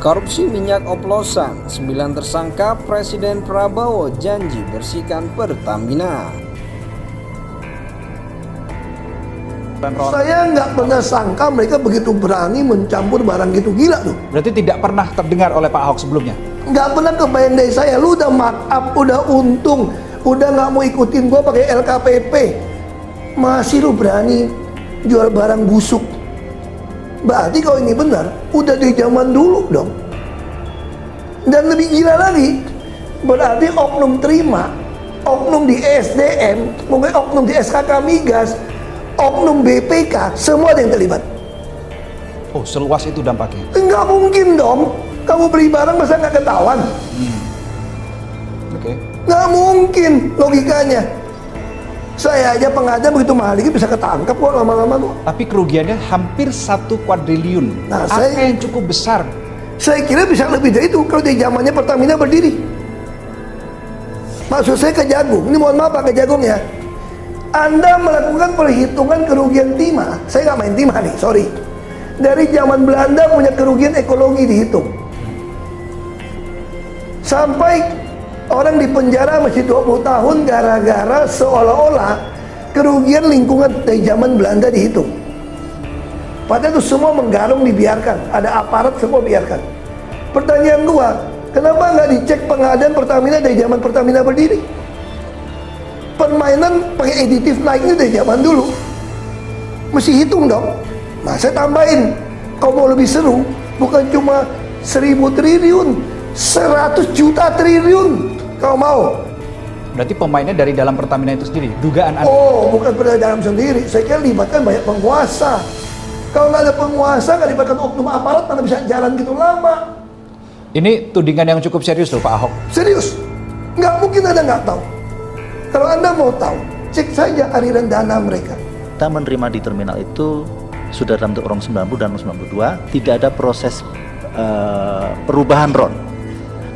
Korupsi minyak oplosan, 9 tersangka Presiden Prabowo janji bersihkan Pertamina. Saya nggak pernah sangka mereka begitu berani mencampur barang gitu, gila tuh. Berarti tidak pernah terdengar oleh Pak Ahok sebelumnya? Nggak pernah kebayang dari saya, lu udah mark up, udah untung, udah nggak mau ikutin gua pakai LKPP. Masih lu berani jual barang busuk. Berarti kalau ini benar, udah dari zaman dulu dong. Dan lebih gila lagi, berarti oknum terima, oknum di SDM, mungkin oknum di SKK Migas, oknum BPK, semua ada yang terlibat. Oh, seluas itu dampaknya? Enggak mungkin dong, kamu beli barang masa nggak ketahuan? Oke. Nggak mungkin logikanya. Saya aja pengadaan begitu mahal ini bisa ketangkap kok lama-lama tuh. Tapi kerugiannya hampir 1 kuadriliun. Nah, Angka yang cukup besar. Saya kira bisa lebih dari itu kalau di zamannya Pertamina berdiri. Maksud saya ke Jagung, ini mohon maaf Pak, ke Jagung ya. Anda melakukan perhitungan kerugian timah, saya nggak main timah nih, sorry. Dari zaman Belanda punya kerugian ekologi dihitung. Sampai orang di penjara masih 20 tahun gara-gara seolah-olah kerugian lingkungan dari zaman Belanda dihitung. Padahal itu semua menggarung dibiarkan, ada aparat semua biarkan. Pertanyaan gua, kenapa nggak dicek pengadaan Pertamina dari zaman Pertamina berdiri? Permainan pakai aditif naiknya dari zaman dulu. Mesti hitung dong. Nah saya tambahin, kalau mau lebih seru, bukan cuma 1.000 triliun, 100 juta triliun kalau mau. Berarti pemainnya dari dalam Pertamina itu sendiri, dugaan Anda? Oh, bukan dari dalam sendiri. Saya kira libatkan banyak penguasa. Kalau nggak ada penguasa, nggak libatkan oknum aparat, mana bisa jalan gitu lama. Ini tudingan yang cukup serius loh Pak Ahok. Serius, nggak mungkin Anda nggak tahu. Kalau Anda mau tahu, cek saja aliran dana mereka. Kita menerima di terminal itu sudah dalam RON 90 dan RON 92, tidak ada proses perubahan RON.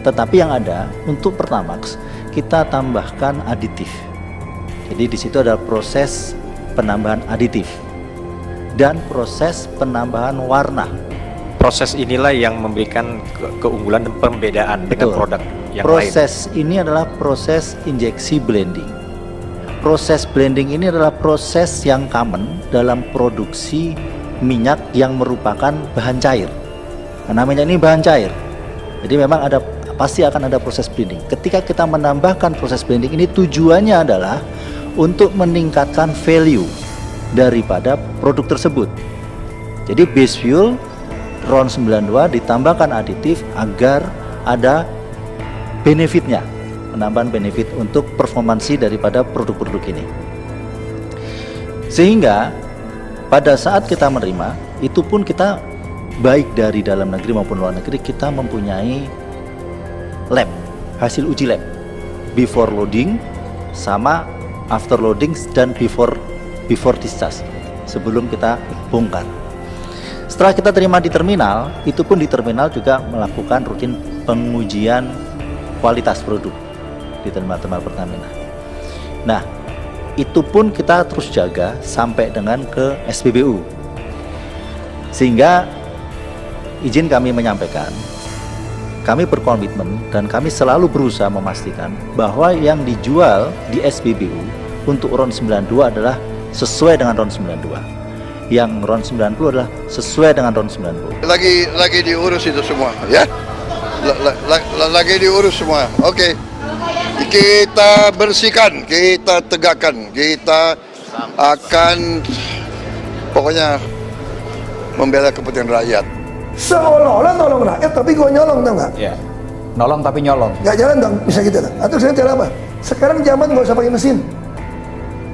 Tetapi yang ada untuk Pertamax kita tambahkan aditif. Jadi di situ ada proses penambahan aditif dan proses penambahan warna. Proses inilah yang memberikan keunggulan dan pembedaan dengan produk yang proses lain. Ini adalah proses injeksi blending. Proses blending ini adalah proses yang common dalam produksi minyak yang merupakan bahan cair. Nah, namanya ini bahan cair. Jadi memang pasti akan ada proses blending. Ketika kita menambahkan proses blending ini tujuannya adalah untuk meningkatkan value daripada produk tersebut. Jadi base fuel RON 92 ditambahkan aditif agar ada benefitnya, penambahan benefit untuk performansi daripada produk-produk ini. Sehingga pada saat kita menerima, itu pun kita baik dari dalam negeri maupun luar negeri, kita mempunyai lab, hasil uji lab before loading sama after loading dan before discharge sebelum kita bongkar. Setelah kita terima di terminal, itu pun di terminal juga melakukan rutin pengujian kualitas produk di terminal Pertamina. Nah, itu pun kita terus jaga sampai dengan ke SPBU. Sehingga izin kami menyampaikan, kami berkomitmen dan kami selalu berusaha memastikan bahwa yang dijual di SPBU untuk RON 92 adalah sesuai dengan RON 92. Yang RON 90 adalah sesuai dengan RON 90. Lagi diurus itu semua, ya? Lagi diurus semua. Oke. Kita bersihkan, kita tegakkan, kita akan pokoknya membela kepentingan rakyat. Seolah-olah nolong rakyat, tapi gue nyolong, tau nggak? Ya, nolong tapi nyolong. Nggak jalan dong, bisa gitu. Atau sekarang cara apa? Sekarang zaman nggak usah pakai mesin.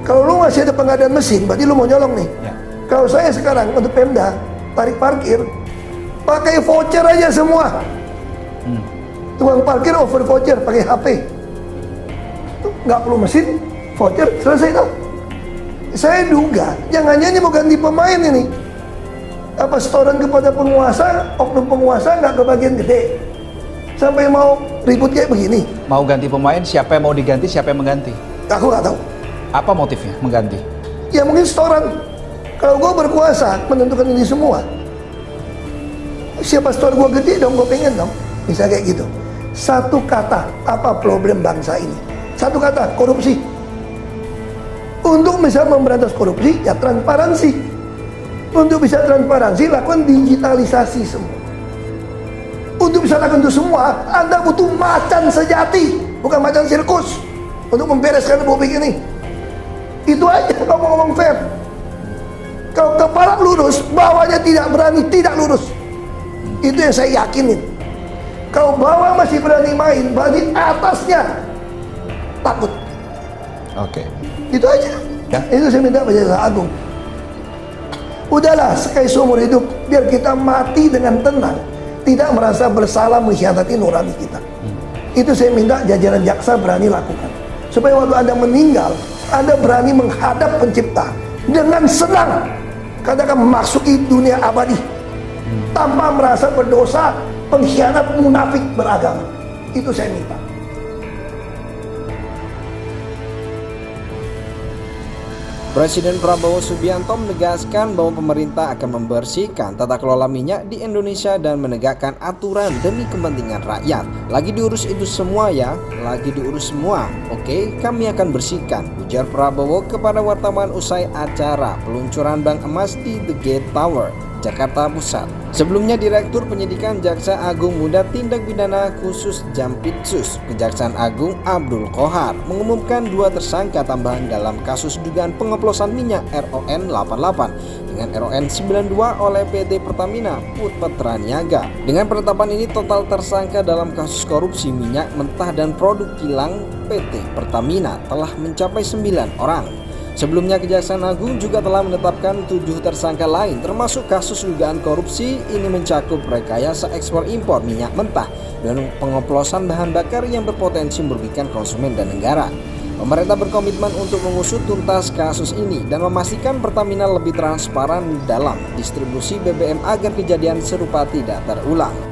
Kalau lu masih ada pengadaan mesin, berarti lu mau nyolong nih. Ya. Kalau saya sekarang untuk Pemda, tarik parkir, pakai voucher aja semua. Tukang parkir over voucher, pakai HP. Nggak perlu mesin, voucher, selesai tau. Saya duga, jangan-jangan mau ganti pemain ini. Apa setoran kepada penguasa, oknum penguasa nggak kebagian gede. Sampai mau ribut kayak begini. Mau ganti pemain, siapa yang mau diganti, siapa yang mengganti? Aku nggak tahu. Apa motifnya mengganti? Ya mungkin setoran. Kalau gue berkuasa menentukan ini semua, siapa store gue gede dong, gue pengen dong. Bisa kayak gitu. Satu kata, apa problem bangsa ini? Satu kata, korupsi. Untuk bisa memberantas korupsi, ya transparansi. Untuk bisa transparansi, lakukan digitalisasi semua. Untuk bisa lakukan itu semua, Anda butuh macan sejati, bukan macan sirkus, untuk membereskan republik ini. Itu aja kalau mau ngomong fair. Kalau kepala lurus, bawahnya tidak berani, tidak lurus. Itu yang saya yakinin. Kalau bawah masih berani main, berarti atasnya takut. Oke. Itu aja. Ya, itu saya minta pada Jaksa Agung. Udahlah, sekali seumur hidup, biar kita mati dengan tenang, tidak merasa bersalah mengkhianati nurani kita. Itu saya minta jajaran jaksa berani lakukan. Supaya waktu Anda meninggal, Anda berani menghadap pencipta dengan senang. Katakan memasuki dunia abadi tanpa merasa berdosa, pengkhianat, munafik beragama. Itu saya minta. Presiden Prabowo Subianto menegaskan bahwa pemerintah akan membersihkan tata kelola minyak di Indonesia dan menegakkan aturan demi kepentingan rakyat. Lagi diurus itu semua ya, lagi diurus semua. Oke, kami akan bersihkan, ujar Prabowo kepada wartawan usai acara peluncuran Bank Emas di The Gate Tower, Jakarta Pusat. Sebelumnya Direktur Penyidikan Jaksa Agung Muda Tindak Pidana Khusus Jampitsus Kejaksaan Agung Abdul Qohar mengumumkan 2 tersangka tambahan dalam kasus dugaan pengoplosan minyak RON 88 dengan RON 92 oleh PT Pertamina Putra Niaga. Dengan penetapan ini total tersangka dalam kasus korupsi minyak mentah dan produk kilang PT Pertamina telah mencapai 9 orang. Sebelumnya Kejaksaan Agung juga telah menetapkan 7 tersangka lain termasuk kasus dugaan korupsi. Ini mencakup rekayasa ekspor impor minyak mentah dan pengoplosan bahan bakar yang berpotensi merugikan konsumen dan negara. Pemerintah berkomitmen untuk mengusut tuntas kasus ini dan memastikan Pertamina lebih transparan dalam distribusi BBM agar kejadian serupa tidak terulang.